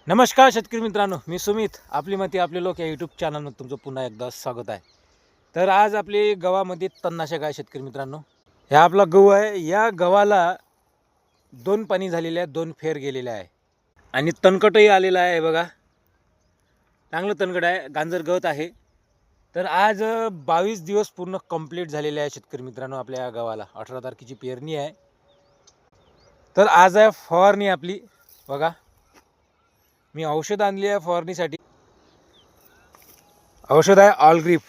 नमस्कार शेतकरी मित्रांनो, मी सुमित. आपली माती आपले लोक या यूट्यूब चॅनलमध्ये तुमचं पुन्हा एकदा स्वागत आहे. तर आज आपली गव्हामध्ये तणनाशक आहे शेतकरी मित्रांनो. हे आपला गहू आहे. या गव्हाला 2 पाणी झालेले आहे, 2 फेर गेलेले आहे आणि तणकटही आलेला आहे. बघा, चांगलं तणकट आहे, गांजर गवत आहे. तर आज 22 दिवस पूर्ण कंप्लीट झालेले आहे शेतकरी मित्रांनो. आपल्या या गव्हाला 18 तारखेची पेरणी आहे. तर आज आहे फवारणी आपली. बघा, मी औषध आणली आहे फवारणीसाठी. औषध आहे ऑल ग्रीप.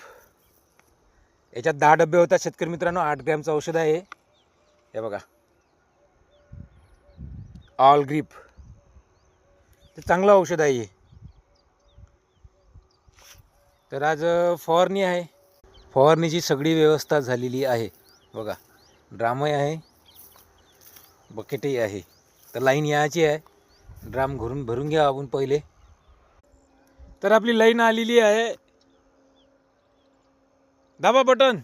याच्यात 10 डबे होतात शेतकरी मित्रांनो. 8 ग्रॅमचं औषध आहे हे बघा, ऑल ग्रीप. ते चांगलं औषध आहे हे. तर आज फवारणी आहे. फवारणीची सगळी व्यवस्था झालेली आहे. बघा, ड्रामही आहे, बकेटही आहे. तर लाईन यायची आहे. ड्राम भरून घ्या आपण पहिले. तर आपली लाईन आलेली आहे. दाबा बटन.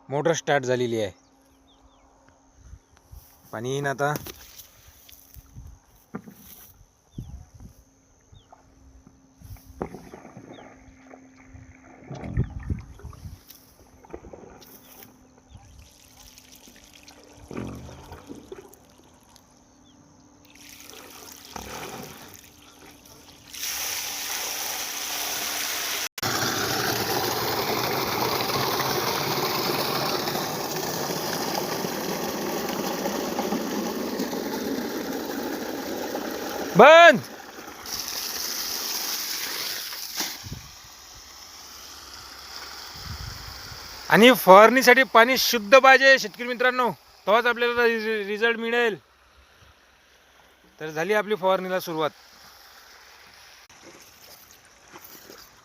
मोटर स्टार्ट झालेली आहे. पाणी येईन आता. बंद. आणि फवारणीसाठी पाणी शुद्ध पाहिजे शेतकरी मित्रांनो, तेव्हाच आपल्याला रिझल्ट मिळेल. तर झाली आपली फवारणीला सुरुवात.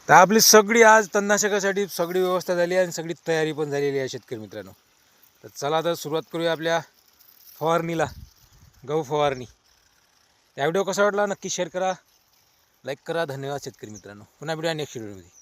तर आपली सगळी आज तणनाशकासाठी सगळी व्यवस्था झाली आणि सगळी तयारी पण झालेली आहे शेतकरी मित्रांनो. तर चला तर सुरुवात करूया आपल्या फवारणीला. गहू फवारणी. या व्हिडिओ कसा वाटला नक्की शेअर करा, लाईक करा. धन्यवाद शेतकरी मित्रांनो. पुन्हा भेटूया नेक्स्ट व्हिडिओमध्ये.